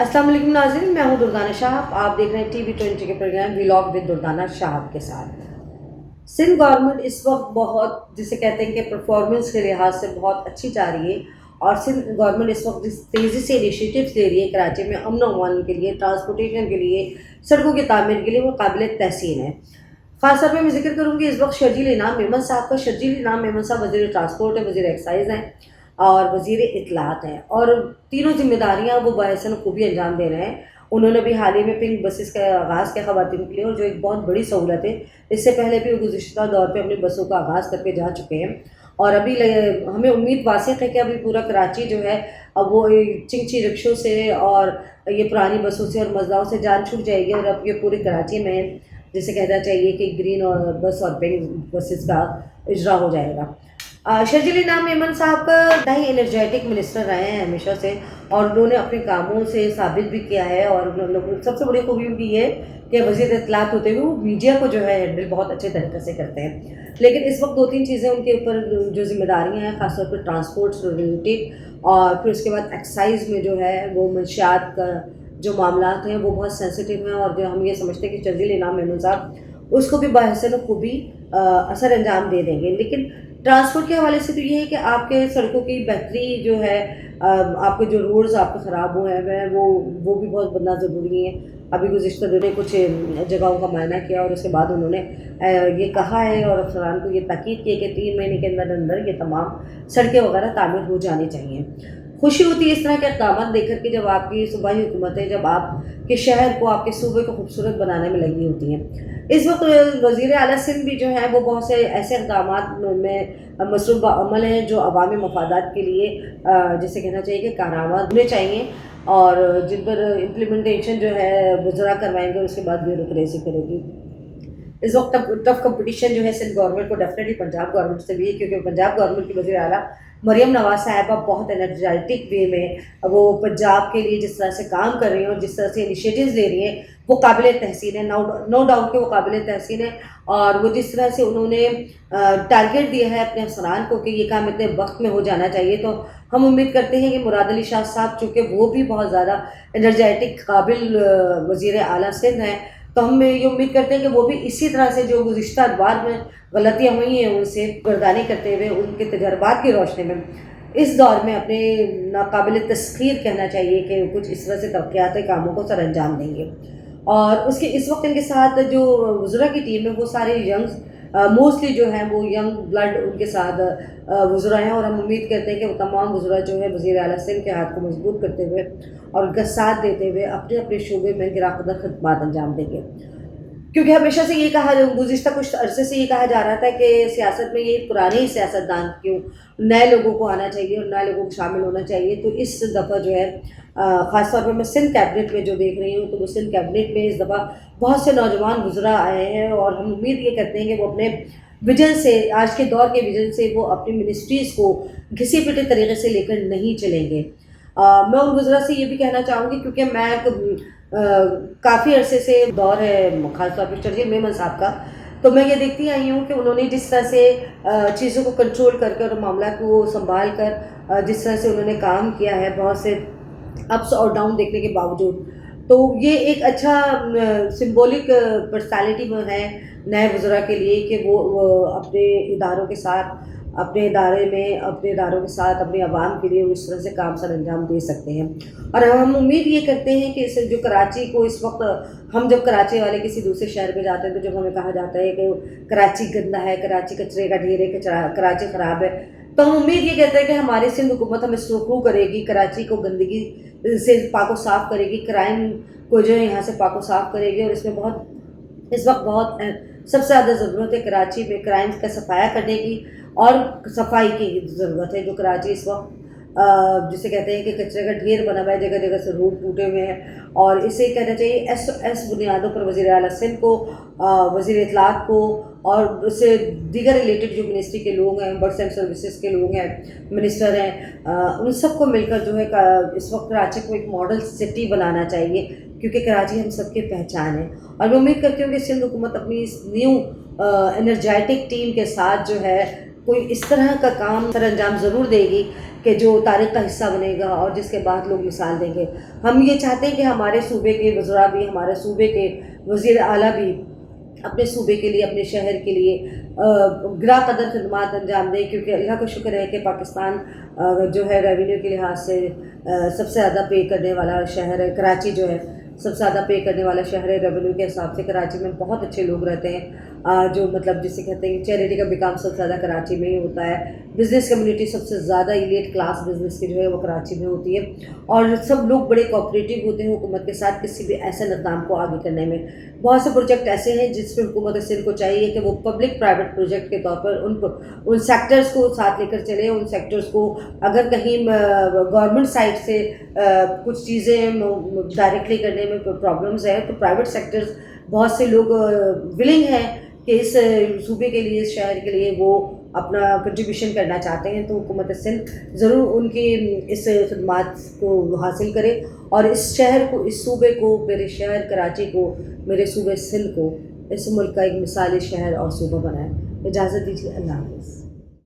अस्सलाम वालेकुम नाज़रीन, मैं हूँ दुर्दाना शाह। आप देख रहे हैं TV20 के program vlog with Durdana Shah के साथ। सिंध गवर्नमेंट इस वक्त बहुत जिसे कहते हैं कि परफॉर्मेंस के लिहाज से बहुत अच्छी जा रही है और सिंध गवर्नमेंट इस वक्त जिस तेज़ी से इनिशिएटिव्स ले रही है कराची में अमन व अमान के लिए, ट्रांसपोर्टेशन के लिए, सड़कों की तामीर के लिए, वो काबिल तहसीन है। ख़ास तौर पर मैं जिक्र करूँगी इस वक्त शर्जील इनाम मेमन साहब का। शर्जील इनाम मेमन साहब वज़ीर ट्रांसपोर्ट है, वज़ीर एक्साइज़ हैं और वज़ीर इत्तलात हैं, और तीनों जिम्मेदारियाँ वो बाहसन खूबी अंजाम दे रहे हैं। उन्होंने भी हाल ही में पिंक बसेस का आगाज़ किया ख़वातीन के लिए, और जो एक बहुत बड़ी सहूलत है। इससे पहले भी वो गुज़िश्ता दौर पे अपनी बसों का आगाज़ करके जा चुके हैं, और अभी हमें उम्मीद वासिक़ है कि अभी पूरा कराची जो है अब वो चिंची रिक्शों से और ये पुरानी बसों से और मज़दाओं से जान छूट जाएगी, और अब ये पूरे कराची में जिसे कहना चाहिए कि ग्रीन और बस और पिंक बसेस का इजरा हो जाएगा। शर्जील इनाम मेमन साहब का ही एनर्जेटिक मिनिस्टर रहे हैं हमेशा से, और उन्होंने अपने कामों से साबित भी किया है। और सबसे बड़ी खूबी उनकी ये कि वज़ीर इत्तलात होते हुए वो मीडिया को जो है हैंडल बहुत अच्छे तरीके से करते हैं। लेकिन इस वक्त 2-3 चीज़ें उनके ऊपर जो जिम्मेदारियाँ हैं, ख़ासतौर पर ट्रांसपोर्ट से रिलेटेड, और फिर उसके बाद एक्साइज़ में जो है वो मंशियात का जो मामला हैं वो बहुत सेंसिटिव हैं, और जो हम ये समझते हैं कि शर्जील इनाम मेमन साहब उसको भी बाहसन खूबी असर अंजाम दे देंगे। लेकिन ट्रांसपोर्ट के हवाले से तो ये है कि आपके सड़कों की बेहतरी जो है, आपके जो रोड्स आपके ख़राब हुए हैं वो भी बहुत बनना ज़रूरी है। अभी गुज़िश्ता दिनों कुछ जगहों का मुआयना किया, और उसके बाद उन्होंने ये कहा है और अफसरान को ये ताकीद की कि 3 महीने के अंदर अंदर ये तमाम सड़कें वगैरह तामीर हो जानी चाहिए। खुशी होती है इस तरह के इक़दाम देख कर के, जब आपकी सूबाई हुकूमतें जब आपके शहर को, आपके सूबे को खूबसूरत बनाने में लगी होती हैं। इस वक्त वज़ीर आला सिंध भी जो है वो बहुत से ऐसे इक़दाम में मसरूफ़ अमल हैं जो अवामी मफादात के लिए जिसे कहना चाहिए कि कारआमद होने चाहिए, और जिन पर इम्प्लीमेंटेशन जो है वज़रा करवाएंगे, उसके बाद ब्यूरोक्रेसी करेगी। इस वक्त टफ कंपटीशन जो है सिंध गवर्नमेंट को डेफिनेटली पंजाब गवर्नमेंट से भी है, क्योंकि पंजाब गवर्नमेंट की वज़ीर आला मरियम नवाज़ साहिबा बहुत एनर्जेटिक वे में वो पंजाब के लिए जिस तरह से काम कर रही हैं और जिस तरह से इनिशिएटिव्स ले रही हैं वो काबिल तहसीन है। नो डाउट कि वो काबिल तहसीन है, और वो जिस तरह से उन्होंने टारगेट दिया है अपने अफसरान को कि ये काम इतने वक्त में हो जाना चाहिए, तो हम उम्मीद करते हैं कि मुराद अली शाह साहब, चूँकि वो भी बहुत ज़्यादा एनर्जेटिक काबिल वज़ीर आला सिंध हैं, तो हम ये उम्मीद करते हैं कि वो भी इसी तरह से जो गुज़िश्ता अदवार में गलतियाँ हुई हैं उनसे गर्दानी करते हुए उनके तजर्बात की रोशनी में इस दौर में अपने नाकाबिल तस्खीर कहना चाहिए कि कुछ इस तरह से तरक्याती कामों को सर अंजाम देंगे। और उसके इस वक्त इनके साथ जो वज़रा की टीम है वो सारे यंग मोस्टली जो हैं वो यंग ब्लड उनके साथ वज़रा हैं, और हम उम्मीद करते हैं कि वो तमाम वज़रा जो है वज़ीर आला सिंध के हाथ को मजबूत करते हुए और उनका साथ देते हुए अपने अपने शोबे में गिराफ़त खिदमत अंजाम देंगे। क्योंकि हमेशा से ये कहा, गुज़िश्ता कुछ अरसे से ये कहा जा रहा था कि सियासत में ये पुराने ही सियासतदान क्यों, नए लोगों को आना चाहिए और नए लोगों को शामिल होना चाहिए। तो इस दफ़ा जो है ख़ास तौर पर मैं सिंध कैबिनेट में जो देख रही हूँ, तो वो सिंध कैबिनेट में इस दफ़ा बहुत से नौजवान वज़रा आए हैं, और हम उम्मीद ये करते हैं कि वो अपने विजन से, आज के दौर के विजन से वो अपनी मिनिस्ट्रीज़ को घिसी पिटे तरीके से लेकर नहीं चलेंगे। मैं उन वज़रा से ये भी कहना चाहूँगी, क्योंकि मैं काफ़ी अरसे से दौर है ख़ास तौर पर शर्जील मेमन साहब का, तो मैं ये देखती आई हूँ कि उन्होंने जिस तरह से चीज़ों को कंट्रोल करके और मामला को संभाल कर जिस तरह से उन्होंने काम किया है, बहुत से अप्स और डाउन देखने के बावजूद, तो ये एक अच्छा सिंबॉलिक पर्सनालिटी है नए वज़रा के लिए कि वो अपने इदारों के साथ, अपने इदारे में, अपने इदारों के साथ अपने आवाम के लिए उस तरह से काम सर अंजाम दे सकते हैं। और हम उम्मीद ये करते हैं कि इस जो कराची को इस वक्त, हम जब कराची वाले किसी दूसरे शहर में जाते हैं तो जब हमें कहा जाता है कि कराची गंदा है, कराची कचरे का ढेर है, कराची ख़राब है, तो हम उम्मीद ये करते हैं कि हमारी सिंध हुकूमत हमें सुरखरू करेगी, कराची को गंदगी से पाको साफ़ करेगी, क्राइम को जो है यहाँ से पाको साफ़ करेगी। और इसमें बहुत इस वक्त बहुत सबसे ज़्यादा ज़रूरत है कराची में क्राइम का सफाया करने की और सफाई की ज़रूरत है। जो कराची इस वक्त जिसे कहते हैं कि कचरे का ढेर बना हुआ है, जगह जगह से रोड टूटे हुए हैं, और इसे कहना चाहिए एस बुनियादों पर वज़ीर आला सिंध को, वज़ीर इत्तलात को और उससे दीगर रिलेटेड जो मिनिस्ट्री के लोग हैं, बर्ड्स एंड सर्विसेज के लोग हैं, मिनिस्टर हैं, उन सबको मिलकर जो है इस वक्त कराची को एक मॉडल सिटी बनाना चाहिए, क्योंकि कराची हम सबकी पहचान है। और मैं उम्मीद करती हूँ कि सिंध हुकूमत अपनी इस न्यू एनर्जेटिक टीम के साथ जो है کوئی اس طرح کا کام سر انجام ضرور دے گی کہ جو تاریخ کا حصہ بنے گا اور جس کے بعد لوگ مثال دیں گے۔ ہم یہ چاہتے ہیں کہ ہمارے صوبے کے وزراء بھی، ہمارے صوبے کے وزیر اعلیٰ بھی اپنے صوبے کے لیے، اپنے شہر کے لیے گرا قدر خدمات انجام دیں، کیونکہ اللہ کا شکر ہے کہ پاکستان جو ہے ریونیو کے لحاظ سے سب سے زیادہ پے کرنے والا شہر ہے۔ کراچی جو ہے سب سے زیادہ پے کرنے والا شہر ہے ریونیو کے حساب سے۔ کراچی میں بہت اچھے لوگ رہتے ہیں، جو مطلب جسے کہتے ہیں چیریٹی کا بھی کام سب سے زیادہ کراچی میں ہی ہوتا ہے۔ بزنس کمیونٹی سب سے زیادہ ایلیٹ کلاس بزنس کی جو ہے وہ کراچی میں ہوتی ہے، اور سب لوگ بڑے کوآپریٹیو ہوتے ہیں حکومت کے ساتھ کسی بھی ایسے اقدام کو آگے کرنے میں۔ بہت سے پروجیکٹ ایسے ہیں جس پہ حکومت سندھ کو چاہیے کہ وہ پبلک پرائیویٹ پروجیکٹ کے طور پر ان سیکٹرز کو ساتھ لے کر چلیں۔ ان سیکٹرز کو اگر کہیں گورنمنٹ سائڈ سے کچھ چیزیں ڈائریکٹلی کرنے میں پرابلمز ہیں تو پرائیویٹ سیکٹرز بہت سے لوگ ولنگ ہیں کہ اس صوبے کے لیے، اس شہر کے لیے وہ اپنا کنٹریبیوشن کرنا چاہتے ہیں، تو حکومت سندھ ضرور ان کی اس خدمات کو حاصل کرے اور اس شہر کو، اس صوبے کو، میرے شہر کراچی کو، میرے صوبے سندھ کو اس ملک کا ایک مثالی شہر اور صوبہ بنائے۔ اجازت دیجیے، اللہ حافظ۔